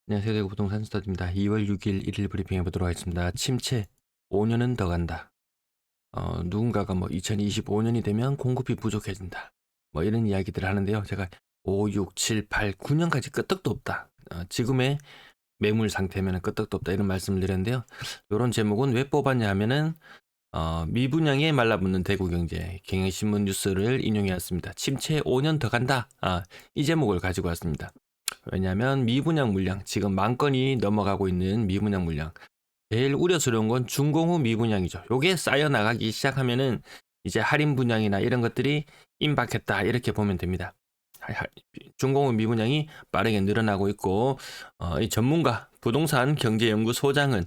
안녕하세요. 대구 부동산 스타드입니다. 2월 6일 1일 브리핑 해보도록 하겠습니다. 침체 5년은 더 간다. 누군가가 뭐 2025년이 되면 공급이 부족해진다. 뭐 이런 이야기들을 하는데요. 제가 5, 6, 7, 8, 9년까지 끄떡도 없다. 지금의 매물 상태면 끄떡도 없다. 이런 말씀을 드렸는데요. 이런 제목은 왜 뽑았냐 하면은 미분양에 말라붙는 대구경제 경향신문 뉴스를 인용해 왔습니다. 침체 5년 더 간다. 이 제목을 가지고 왔습니다. 왜냐하면 미분양 물량, 지금 만 건이 넘어가고 있는 미분양 물량. 제일 우려스러운 건 준공후 미분양이죠. 요게 쌓여 나가기 시작하면은 이제 할인 분양이나 이런 것들이 임박했다 이렇게 보면 됩니다. 준공후 미분양이 빠르게 늘어나고 있고 이 전문가 부동산 경제연구소장은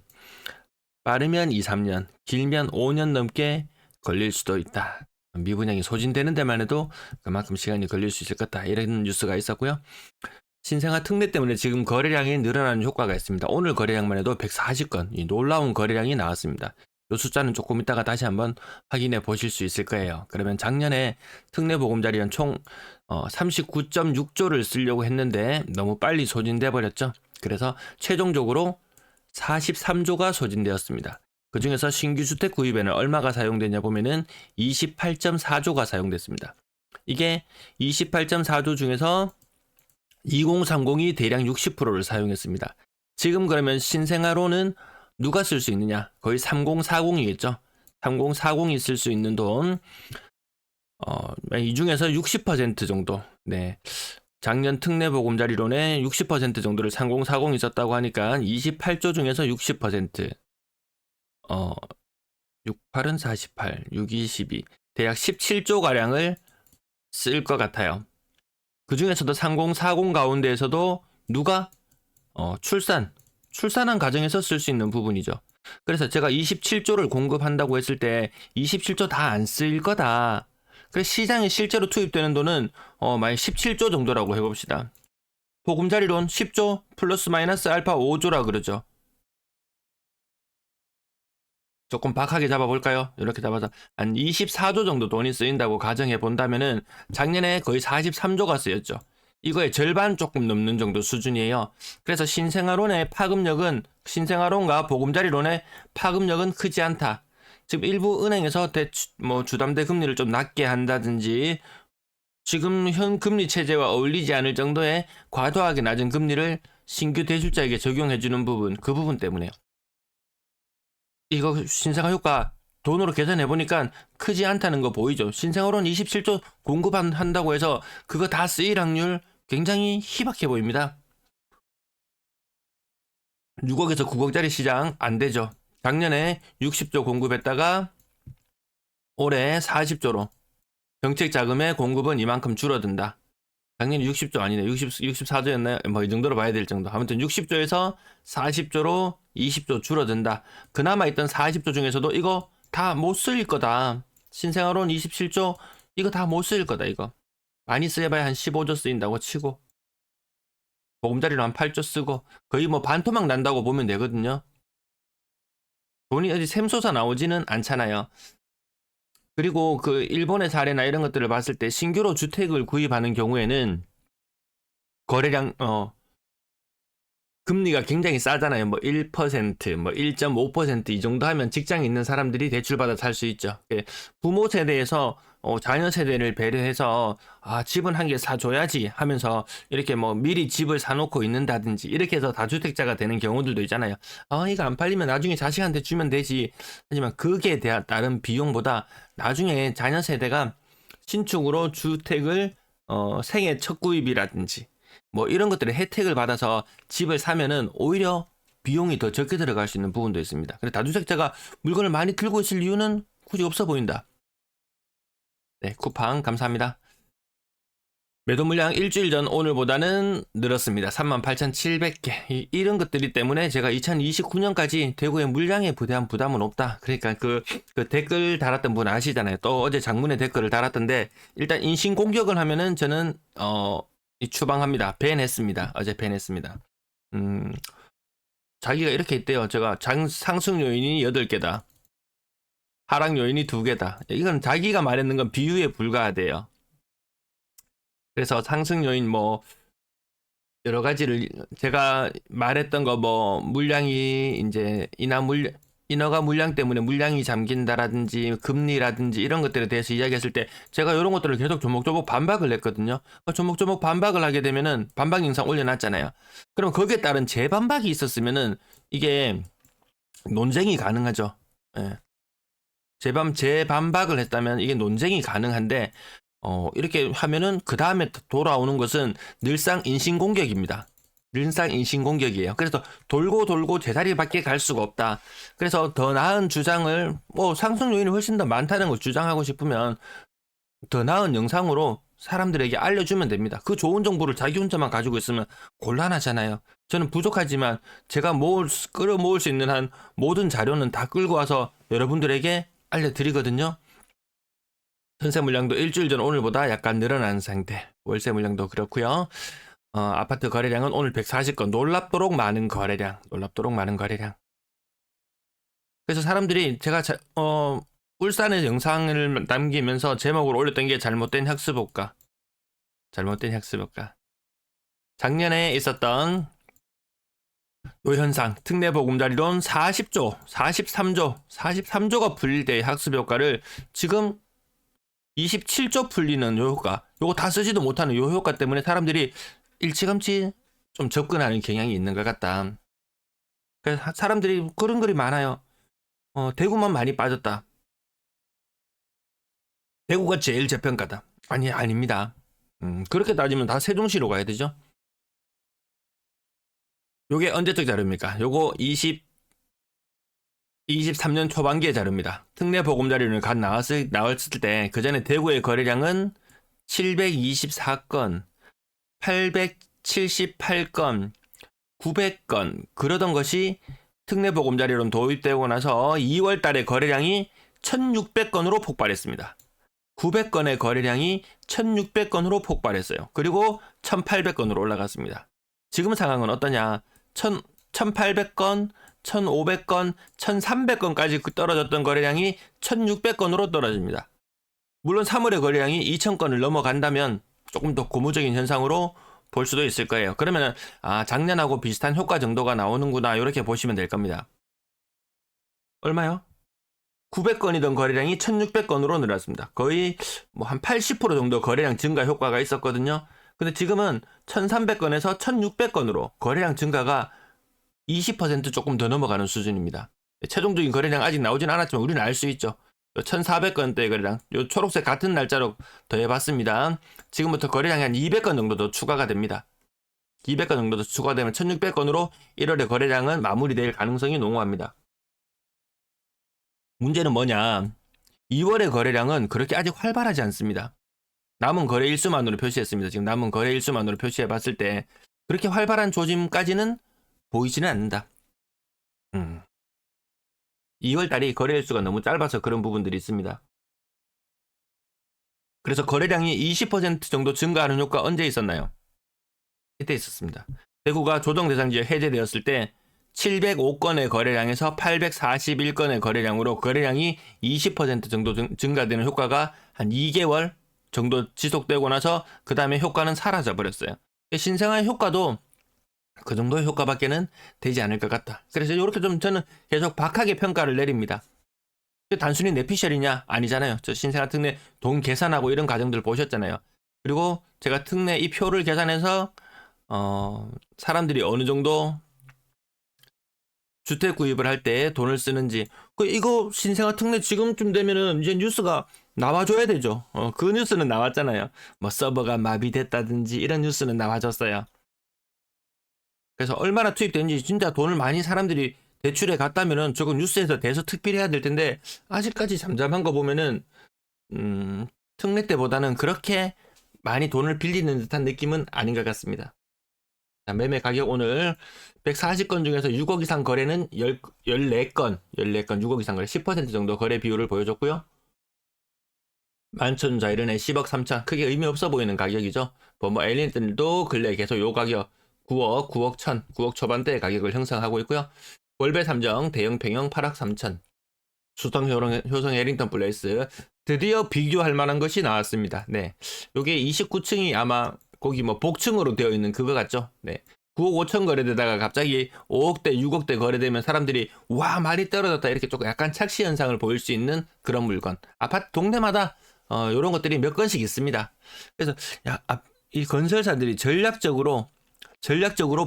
빠르면 2, 3년, 길면 5년 넘게 걸릴 수도 있다. 미분양이 소진되는 데만 해도 그만큼 시간이 걸릴 수 있을 거다. 이런 뉴스가 있었고요. 신생아 특례 때문에 지금 거래량이 늘어나는 효과가 있습니다. 오늘 거래량만 해도 140건, 이 놀라운 거래량이 나왔습니다. 이 숫자는 조금 이따가 다시 한번 확인해 보실 수 있을 거예요. 그러면 작년에 특례 보금자리는 총 39.6조를 쓰려고 했는데 너무 빨리 소진돼 버렸죠. 그래서 최종적으로 43조가 소진되었습니다. 그 중에서 신규 주택 구입에는 얼마가 사용되냐 보면은 28.4조가 사용됐습니다. 이게 28.4조 중에서 2030이 대략 60%를 사용했습니다. 지금 그러면 신생아로는 누가 쓸 수 있느냐? 거의 3040이겠죠. 3040이 쓸 수 있는 돈, 이 중에서 60% 정도, 네. 작년 특례 보금자리론에 60% 정도를 3040이 썼다고 하니까 28조 중에서 60%, 68은 48, 6이 12, 대략 17조 가량을 쓸 것 같아요. 그 중에서도 3040 가운데에서도 누가 출산한 가정에서 쓸 수 있는 부분이죠. 그래서 제가 27조를 공급한다고 했을 때 27조 다 안 쓰일 거다. 그래서 시장에 실제로 투입되는 돈은 만약 17조 정도라고 해봅시다. 보금자리론 10조 플러스 마이너스 알파 5조라 그러죠. 조금 박하게 잡아볼까요? 이렇게 잡아서 한 24조 정도 돈이 쓰인다고 가정해 본다면은 작년에 거의 43조가 쓰였죠. 이거의 절반 조금 넘는 정도 수준이에요. 그래서 신생아론과 보금자리론의 파급력은 크지 않다. 지금 일부 은행에서 주담대 금리를 좀 낮게 한다든지 지금 현 금리 체제와 어울리지 않을 정도의 과도하게 낮은 금리를 신규 대출자에게 적용해주는 부분, 그 부분 때문에요. 이거 신생아 효과 돈으로 계산해 보니까 크지 않다는 거 보이죠. 신생아론 27조 공급한다고 해서 그거 다 쓰일 확률 굉장히 희박해 보입니다. 6억에서 9억짜리 시장 안 되죠. 작년에 60조 공급했다가 올해 40조로 정책 자금의 공급은 이만큼 줄어든다. 작년에 60조 아니네. 64조였나요? 뭐 이 정도로 봐야 될 정도. 아무튼 60조에서 40조로 20조 줄어든다. 그나마 있던 40조 중에서도 이거 다 못 쓰일 거다. 신생아론 27조 이거 다 못 쓰일 거다 이거. 많이 쓰여봐야 한 15조 쓰인다고 치고 보금자리로 한 8조 쓰고 거의 뭐 반토막 난다고 보면 되거든요. 돈이 어디 샘솟아 나오지는 않잖아요. 그리고 그 일본의 사례나 이런 것들을 봤을 때 신규로 주택을 구입하는 경우에는 거래량 금리가 굉장히 싸잖아요. 뭐 1%, 뭐 1.5% 이 정도 하면 직장에 있는 사람들이 대출받아 살 수 있죠. 부모 세대에서 자녀 세대를 배려해서 집은 한 개 사줘야지 하면서 이렇게 뭐 미리 집을 사놓고 있는다든지 이렇게 해서 다주택자가 되는 경우들도 있잖아요. 이거 안 팔리면 나중에 자식한테 주면 되지. 하지만 그게 따른 비용보다 나중에 자녀 세대가 신축으로 주택을 생애 첫 구입이라든지 뭐 이런 것들의 혜택을 받아서 집을 사면은 오히려 비용이 더 적게 들어갈 수 있는 부분도 있습니다. 그래서 다주택자가 물건을 많이 들고 있을 이유는 굳이 없어 보인다. 네, 쿠팡 감사합니다. 매도 물량 일주일 전 오늘보다는 늘었습니다. 38,700개. 이런 것들이 때문에 제가 2029년까지 대구의 물량에 대한 부담은 없다. 그러니까 그 댓글 달았던 분 아시잖아요. 또 어제 장문에 댓글을 달았던데 일단 인신공격을 하면은 저는 추방합니다. 밴했습니다. 어제 밴했습니다. 자기가 이렇게 했대요. 제가 상승 요인이 8개다. 하락 요인이 2개다. 이건 자기가 말했는 건 비유에 불과하대요. 그래서 상승 요인 여러 가지를 제가 말했던 거 뭐 물량이 이제 인허가 물량 때문에 물량이 잠긴다라든지 금리라든지 이런 것들에 대해서 이야기했을 때 제가 이런 것들을 계속 조목조목 반박을 했거든요. 조목조목 반박을 하게 되면은 반박 영상 올려놨잖아요. 그럼 거기에 따른 재반박이 있었으면은 이게 논쟁이 가능하죠. 예. 재반박을 했다면 이게 논쟁이 가능한데 이렇게 하면은 그 다음에 돌아오는 것은 늘상 인신공격입니다. 늘상 인신공격이에요. 그래서 돌고 돌고 제자리밖에 갈 수가 없다. 그래서 더 나은 주장을 상승 요인이 훨씬 더 많다는 걸 주장하고 싶으면 더 나은 영상으로 사람들에게 알려주면 됩니다. 그 좋은 정보를 자기 혼자만 가지고 있으면 곤란하잖아요. 저는 부족하지만 제가 끌어모을 수 있는 한 모든 자료는 다 끌고 와서 여러분들에게 알려드리거든요. 전세 물량도 일주일 전 오늘보다 약간 늘어난 상태. 월세 물량도 그렇고요. 아파트 거래량은 오늘 140건. 놀랍도록 많은 거래량. 그래서 사람들이 제가 울산의 영상을 남기면서 제목을 올렸던 게 잘못된 학습효과. 작년에 있었던 요 현상, 특례보금자리론 40조, 43조가 풀릴 때의 학습효과를 지금 27조 풀리는 요 효과, 요거 다 쓰지도 못하는 요 효과 때문에 사람들이 일찌감치 좀 접근하는 경향이 있는 것 같다. 그래서 사람들이 그런 글이 많아요. 대구만 많이 빠졌다. 대구가 제일 저평가다. 아닙니다. 그렇게 따지면 다 세종시로 가야 되죠. 요게 언제적 자료입니까? 요거 23년 초반기의 자료입니다. 특례보금자리론을 갓 나왔을 때 그 전에 대구의 거래량은 724건, 878건, 900건 그러던 것이 특례보금자리론 도입되고 나서 2월 달에 거래량이 1600건으로 폭발했습니다. 900건의 거래량이 1600건으로 폭발했어요. 그리고 1800건으로 올라갔습니다. 지금 상황은 어떠냐? 1800건, 1500건, 1300건까지 떨어졌던 거래량이 1600건으로 떨어집니다. 물론 3월의 거래량이 2000건을 넘어간다면 조금 더 고무적인 현상으로 볼 수도 있을 거예요. 그러면 작년하고 비슷한 효과 정도가 나오는구나 이렇게 보시면 될 겁니다. 얼마요? 900건이던 거래량이 1600건으로 늘었습니다. 거의 한 80% 정도 거래량 증가 효과가 있었거든요. 근데 지금은 1300건에서 1600건으로 거래량 증가가 20% 조금 더 넘어가는 수준입니다. 최종적인 거래량 아직 나오진 않았지만 우리는 알 수 있죠. 1400건대 거래량, 요 초록색 같은 날짜로 더해봤습니다. 지금부터 거래량이 한 200건 정도 더 추가가 됩니다. 200건 정도 더 추가되면 1600건으로 1월의 거래량은 마무리될 가능성이 농후합니다. 문제는 뭐냐? 2월의 거래량은 그렇게 아직 활발하지 않습니다. 남은 거래 일수만으로 표시했습니다. 지금 남은 거래 일수만으로 표시해 봤을 때 그렇게 활발한 조짐까지는 보이지는 않는다. 2월 달이 거래 일수가 너무 짧아서 그런 부분들이 있습니다. 그래서 거래량이 20% 정도 증가하는 효과 언제 있었나요? 이때 있었습니다. 대구가 조정대상지역 해제되었을 때 705건의 거래량에서 841건의 거래량으로 거래량이 20% 정도 증가되는 효과가 한 2개월 정도 지속되고 나서 그 다음에 효과는 사라져 버렸어요. 신생아의 효과도 그 정도의 효과밖에는 되지 않을 것 같다. 그래서 이렇게 좀 저는 계속 박하게 평가를 내립니다. 단순히 뇌피셜이냐? 아니잖아요. 저 신생아 특례 돈 계산하고 이런 과정들 보셨잖아요. 그리고 제가 특례 이 표를 계산해서 사람들이 어느 정도 주택 구입을 할 때 돈을 쓰는지 이거 신생아 특례 지금쯤 되면은 이제 뉴스가 나와줘야 되죠. 그 뉴스는 나왔잖아요. 뭐 서버가 마비됐다든지 이런 뉴스는 나와줬어요. 그래서 얼마나 투입된지 진짜 돈을 많이 사람들이 대출해 갔다면은 저거 뉴스에서 대서특필해야 될 텐데 아직까지 잠잠한 거 보면은 특례 때보다는 그렇게 많이 돈을 빌리는 듯한 느낌은 아닌 것 같습니다. 자, 매매 가격 오늘 140건 중에서 6억 이상 거래는 14건 6억 이상 거래 10% 정도 거래 비율을 보여줬고요. 만천자이른의 10억 3천 크게 의미 없어 보이는 가격이죠. 뭐 엘리트들도 근래 계속 요 가격 9억 1000 9억 초반대의 가격을 형성하고 있고요. 월배 3정 대형 평형 8억 3천 수성 효성 해링턴 플레이스 드디어 비교할 만한 것이 나왔습니다. 네, 요게 29층이 아마 거기 뭐 복층으로 되어 있는 그거 같죠? 네. 9억 5천 거래되다가 갑자기 5억대, 6억대 거래되면 사람들이 와, 많이 떨어졌다 이렇게 조금 약간 착시 현상을 보일 수 있는 그런 물건. 아파트 동네마다 이런 것들이 몇 건씩 있습니다. 그래서 이 건설사들이 전략적으로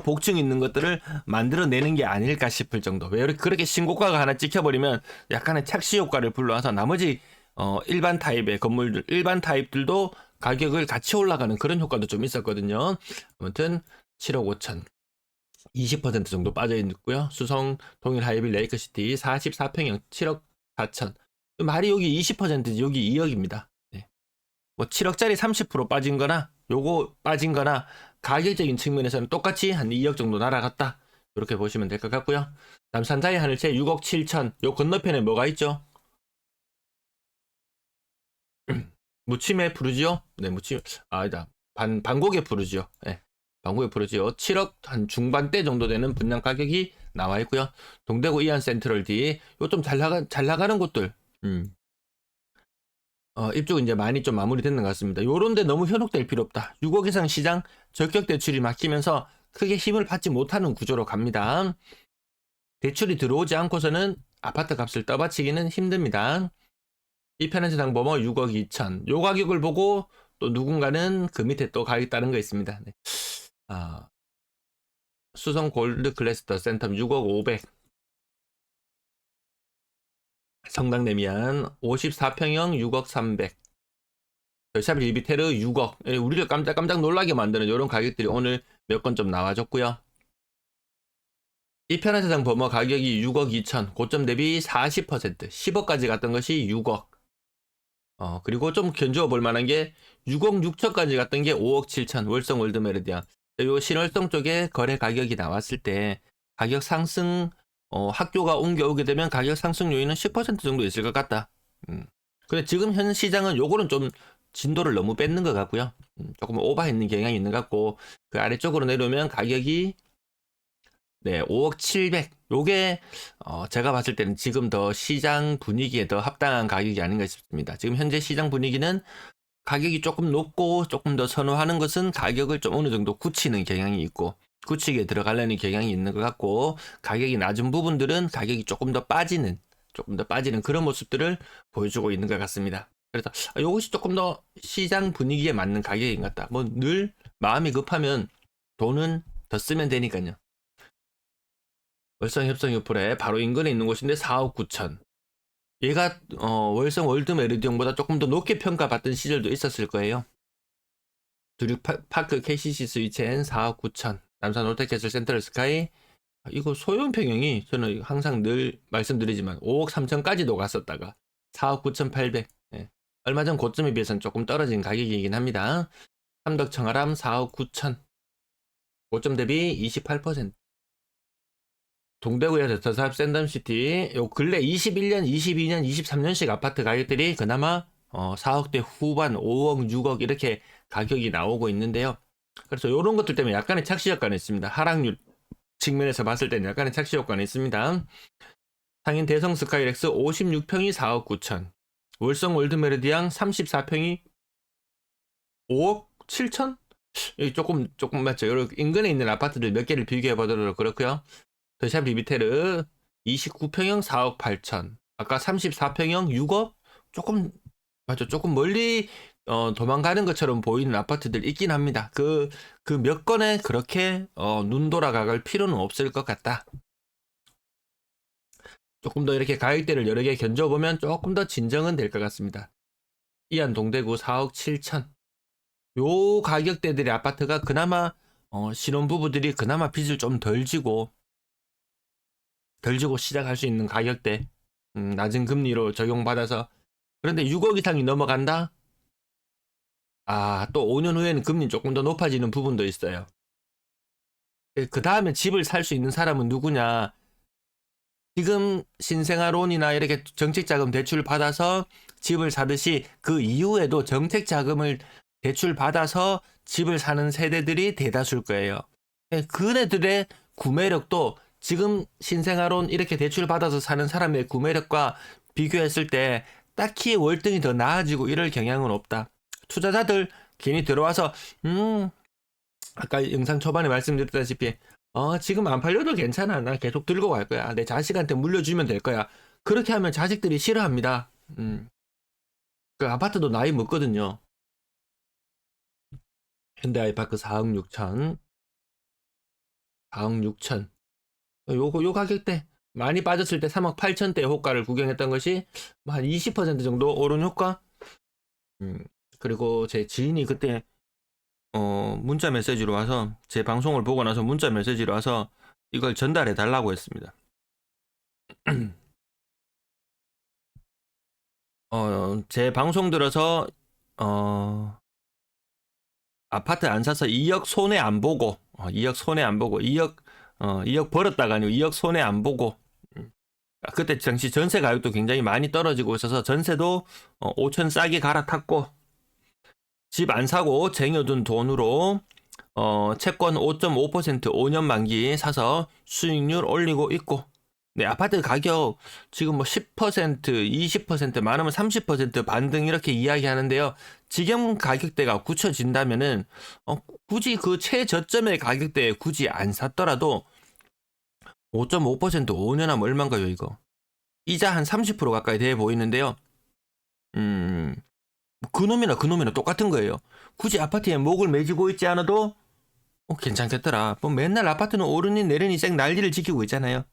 복층 있는 것들을 만들어내는 게 아닐까 싶을 정도. 왜 그렇게 신고가가 하나 찍혀버리면 약간의 착시 효과를 불러와서 나머지 일반 타입의 건물들, 일반 타입들도 가격을 같이 올라가는 그런 효과도 좀 있었거든요. 아무튼 7억 5천 20% 정도 빠져 있고요. 수성 동일 하이빌 레이크시티 44평형 7억 4천. 말이 여기 20%지 여기 2억입니다. 네. 뭐 7억짜리 30% 빠진 거나 요거 빠진 거나 가격적인 측면에서는 똑같이 한 2억 정도 날아갔다. 이렇게 보시면 될 것 같고요. 다음 산자의 하늘채 6억 7천. 요 건너편에 뭐가 있죠? 무침의 푸르지오? 네, 무침. 아니다. 반곡의 푸르지오. 네. 반곡의 푸르지오 7억 한 중반대 정도 되는 분양 가격이 나와 있고요. 동대구 이안 센트럴 D. 요 좀 잘 나가는 곳들. 입주가 이제 많이 좀 마무리됐는 것 같습니다. 요런데 너무 현혹될 필요 없다. 6억 이상 시장 적격 대출이 막히면서 크게 힘을 받지 못하는 구조로 갑니다. 대출이 들어오지 않고서는 아파트 값을 떠받치기는 힘듭니다. 이편한세상 범어 6억 2천. 요 가격을 보고 또 누군가는 그 밑에 또 가격이 다른 거 있습니다. 네. 수성 골드 클래스터 센텀 6억 500. 성당 내미안 54평형 6억 300. 샵 리비테르 6억. 우리를 깜짝 놀라게 만드는 이런 가격들이 오늘 몇 건 좀 나와줬고요. 이편한 세상 범어 가격이 6억 2천. 고점 대비 40%. 10억까지 갔던 것이 6억. 그리고 좀 견주어 볼 만한 게 6억 6천까지 갔던 게 5억 7천. 월성 월드 메르디안. 요 신월동 쪽에 거래 가격이 나왔을 때 가격 상승, 학교가 옮겨오게 되면 가격 상승 요인은 10% 정도 있을 것 같다. 근데 지금 현 시장은 요거는 좀 진도를 너무 뺏는 것 같고요. 조금 오버했는 경향이 있는 것 같고, 그 아래쪽으로 내려오면 가격이 네, 5억 700. 요게 제가 봤을 때는 지금 더 시장 분위기에 더 합당한 가격이 아닌가 싶습니다. 지금 현재 시장 분위기는 가격이 조금 높고 조금 더 선호하는 것은 가격을 좀 어느 정도 굳히는 경향이 있고, 굳히게 들어가려는 경향이 있는 것 같고, 가격이 낮은 부분들은 가격이 조금 더 빠지는 그런 모습들을 보여주고 있는 것 같습니다. 그래서 이것이 조금 더 시장 분위기에 맞는 가격인 것 같다. 뭐 늘 마음이 급하면 돈은 더 쓰면 되니까요. 월성 협성 유플에 바로 인근에 있는 곳인데 4억 9천. 얘가 월성 월드 메리디움보다 조금 더 높게 평가받던 시절도 있었을 거예요. 두륙 파크 KCC 스위첸 4억 9천. 남산 롯데캐슬 센트럴 스카이. 이거 소형 평형이 저는 항상 늘 말씀드리지만 5억 3천까지도 갔었다가 4억 9천8백. 예. 얼마 전 고점에 비해서는 조금 떨어진 가격이긴 합니다. 삼덕 청아람 4억 9천. 고점 대비 28%. 동대구의 대터샵 샌덤시티 요 근래 21년, 22년, 23년식 아파트 가격들이 그나마 4억대 후반, 5억, 6억 이렇게 가격이 나오고 있는데요. 그래서 이런 것들 때문에 약간의 착시 효과는 있습니다. 하락률 측면에서 봤을 때는 약간의 착시 효과는 있습니다. 상인 대성 스카이렉스 56평이 4억 9천. 월성 월드메르디앙 34평이 5억 7천? 조금 맞죠. 여러 인근에 있는 아파트들 몇 개를 비교해 보도록 그렇고요. 더샵 리비테르 29평형 4억 8천. 아까 34평형 6억? 조금 맞죠. 조금 멀리 도망가는 것처럼 보이는 아파트들 있긴 합니다. 그 몇 건에 그렇게 눈 돌아갈 필요는 없을 것 같다. 조금 더 이렇게 가격대를 여러 개 견져보면 조금 더 진정은 될 것 같습니다. 이안 동대구 4억 7천. 요 가격대들의 아파트가 그나마 신혼부부들이 그나마 빚을 좀 덜 지고 시작할 수 있는 가격대, 낮은 금리로 적용받아서. 그런데 6억 이상이 넘어간다? 또 5년 후에는 금리 조금 더 높아지는 부분도 있어요. 그 다음에 집을 살 수 있는 사람은 누구냐? 지금 신생아론이나 이렇게 정책자금 대출 받아서 집을 사듯이 그 이후에도 정책자금을 대출 받아서 집을 사는 세대들이 대다수일 거예요. 그네들의 구매력도 지금 신생아론 이렇게 대출 받아서 사는 사람의 구매력과 비교했을 때 딱히 월등히 더 나아지고 이럴 경향은 없다. 투자자들 괜히 들어와서 아까 영상 초반에 말씀드렸다시피 지금 안 팔려도 괜찮아. 나 계속 들고 갈 거야. 내 자식한테 물려주면 될 거야. 그렇게 하면 자식들이 싫어합니다. 그 아파트도 나이 먹거든요. 현대아이파크 4억 6천. 4억 6천. 요 가격대 많이 빠졌을 때 3억 8천대 호가를 구경했던 것이 뭐 한 20% 정도 오른 효과. 그리고 제 지인이 그때 문자 메시지로 와서 제 방송을 보고 나서 문자 메시지로 와서 이걸 전달해 달라고 했습니다. 제 방송 들어서 아파트 안 사서 2억 손해 안 보고 2억 손해 안 보고 2억 벌었다가 아니고 2억 손해 안 보고 그때 당시 전세 가격도 굉장히 많이 떨어지고 있어서 전세도 5천 싸게 갈아탔고 집 안 사고 쟁여둔 돈으로 채권 5.5% 5년 만기 사서 수익률 올리고 있고 네, 아파트 가격 지금 뭐 10%, 20%, 많으면 30% 반등 이렇게 이야기하는데요. 지금 가격대가 굳혀진다면은 굳이 그 최저점의 가격대에 굳이 안 샀더라도 5.5% 5년 하면 얼마인가요, 이거? 이자 한 30% 가까이 돼 보이는데요. 그놈이나 똑같은 거예요. 굳이 아파트에 목을 매지고 있지 않아도 괜찮겠더라. 뭐 맨날 아파트는 오르니 내리니 쌩 난리를 지키고 있잖아요.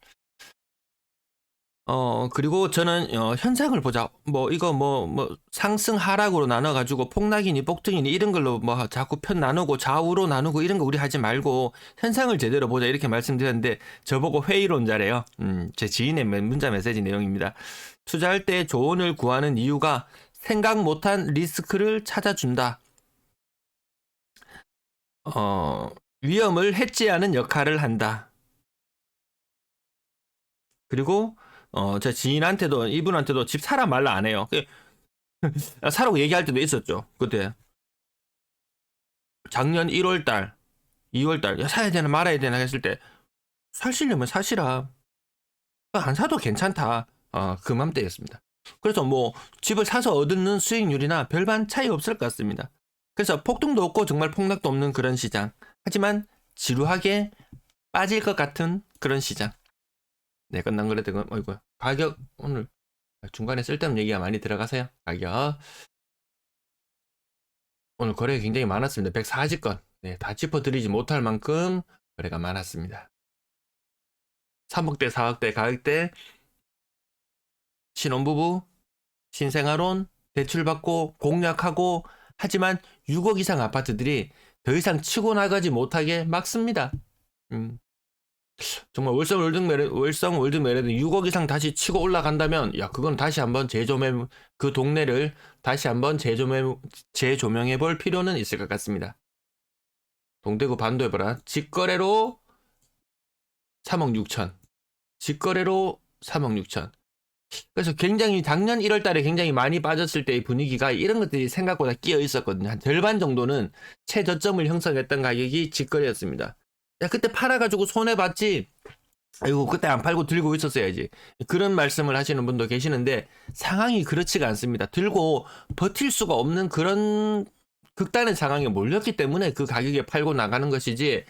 그리고 저는 현상을 보자. 뭐 이거 뭐 상승 하락으로 나눠 가지고 폭락이니 폭등이니 이런 걸로 뭐 자꾸 편 나누고 좌우로 나누고 이런 거 우리 하지 말고 현상을 제대로 보자 이렇게 말씀드렸는데 저보고 회의론자래요. 제 지인의 문자 메시지 내용입니다. 투자할 때 조언을 구하는 이유가 생각 못한 리스크를 찾아준다. 위험을 해지하는 역할을 한다. 그리고 제 지인한테도 이분한테도 집 사라 말라 안 해요. 사라고 얘기할 때도 있었죠. 그때 작년 1월달, 2월달 야, 사야 되나 말아야 되나 했을 때 사시려면 사시라. 안 사도 괜찮다. 그맘때였습니다. 그래서 뭐 집을 사서 얻는 수익률이나 별반 차이 없을 것 같습니다. 그래서 폭등도 없고 정말 폭락도 없는 그런 시장. 하지만 지루하게 빠질 것 같은 그런 시장. 네, 끝난 거래 되고, 어이구, 가격, 오늘 중간에 쓸데없는 얘기가 많이 들어가세요. 가격. 오늘 거래가 굉장히 많았습니다. 140건. 네, 다 짚어드리지 못할 만큼 거래가 많았습니다. 3억대, 4억대 가격대, 신혼부부, 신생아론, 대출받고, 공략하고, 하지만 6억 이상 아파트들이 더 이상 치고 나가지 못하게 막습니다. 정말 월성 월드 메레는 6억 이상 다시 치고 올라간다면 야 그건 다시 한번 그 동네를 다시 한번 재조명해 볼 필요는 있을 것 같습니다. 동대구 반도해보라 직거래로 3억 6천 직거래로 3억 6천 그래서 굉장히 작년 1월 달에 굉장히 많이 빠졌을 때의 분위기가 이런 것들이 생각보다 끼어 있었거든요. 한 절반 정도는 최저점을 형성했던 가격이 직거래였습니다. 야, 그때 팔아가지고 손해봤지. 아이고, 그때 안 팔고 들고 있었어야지. 그런 말씀을 하시는 분도 계시는데, 상황이 그렇지가 않습니다. 들고 버틸 수가 없는 그런 극단의 상황에 몰렸기 때문에 그 가격에 팔고 나가는 것이지,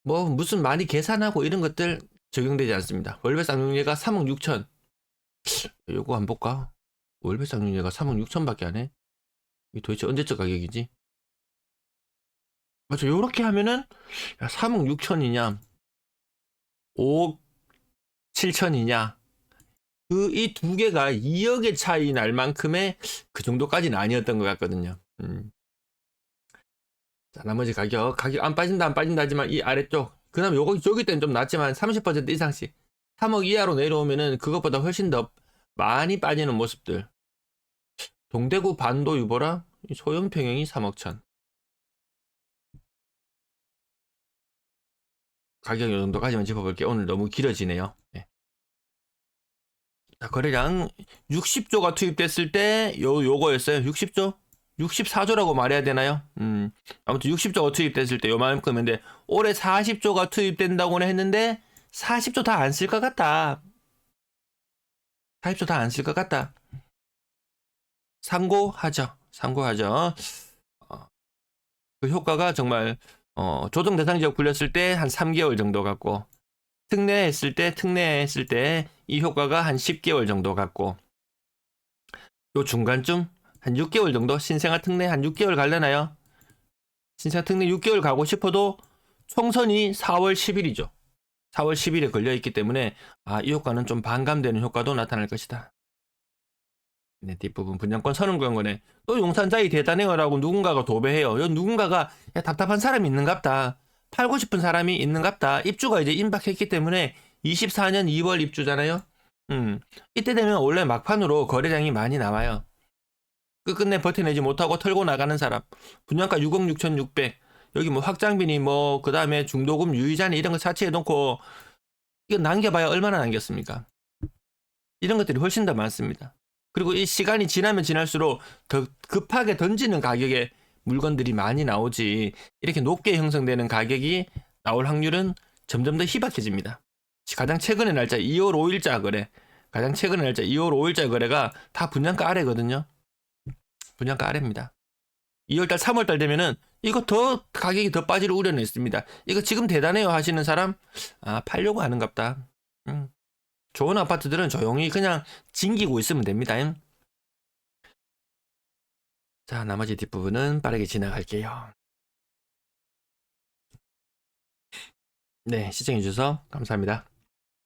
뭐, 무슨 많이 계산하고 이런 것들 적용되지 않습니다. 월배 쌍용예가 3억 6천. 요거 한번 볼까? 월배 쌍용예가 3억 6천 밖에 안 해? 이 도대체 언제적 가격이지? 맞아, 요렇게 하면은, 야, 3억 6천이냐? 5억 7천이냐? 이 두 개가 2억의 차이 날 만큼의 그 정도까지는 아니었던 것 같거든요. 자, 나머지 가격 안 빠진다 하지만 이 아래쪽 그다음 저기 때는 좀 낮지만 30% 이상씩 3억 이하로 내려오면은 그것보다 훨씬 더 많이 빠지는 모습들. 동대구 반도 유보라 소형 평형이 3억 천. 가격 이 정도까지만 짚어볼게요. 오늘 너무 길어지네요. 네. 자, 거래량 60조가 투입됐을 때 요거였어요. 60조? 64조라고 말해야 되나요? 아무튼 60조가 투입됐을 때 요만큼인데 올해 40조가 투입된다고는 했는데 40조 다 안 쓸 것 같다. 40조 다 안 쓸 것 같다. 상고하죠. 그 효과가 정말 조정 대상 지역 불렸을 때 한 3개월 정도 같고, 특례했을 때 이 효과가 한 10개월 정도 같고, 요 중간쯤 한 6개월 정도, 신생아 특례 한 6개월 갈려나요? 신생아 특례 6개월 가고 싶어도 총선이 4월 10일이죠. 4월 10일에 걸려있기 때문에 이 효과는 좀 반감되는 효과도 나타날 것이다. 네, 뒷부분 분양권 선언구역원에 또 용산자이 대단해요라고 누군가가 도배해요. 누군가가 야, 답답한 사람이 있는갑다. 팔고 싶은 사람이 있는갑다. 입주가 이제 임박했기 때문에 24년 2월 입주잖아요. 이때 되면 원래 막판으로 거래량이 많이 나와요. 끝끝내 버텨내지 못하고 털고 나가는 사람. 분양가 6억 6,600. 여기 뭐 확장비니 뭐 그 다음에 중도금 유의자니 이런 거 자체해 놓고 이거 남겨봐야 얼마나 남겼습니까? 이런 것들이 훨씬 더 많습니다. 그리고 이 시간이 지나면 지날수록 더 급하게 던지는 가격의 물건들이 많이 나오지, 이렇게 높게 형성되는 가격이 나올 확률은 점점 더 희박해집니다. 가장 최근의 날짜 2월 5일자 거래, 가장 최근의 날짜 2월 5일자 거래가 다 분양가 아래거든요. 분양가 아래입니다. 2월달 3월달 되면은 이거 더 가격이 더 빠질 우려는 있습니다. 이거 지금 대단해요 하시는 사람, 팔려고 하는갑다. 좋은 아파트들은 조용히 그냥 징기고 있으면 됩니다. 자, 나머지 뒷부분은 빠르게 지나갈게요. 네, 시청해주셔서 감사합니다.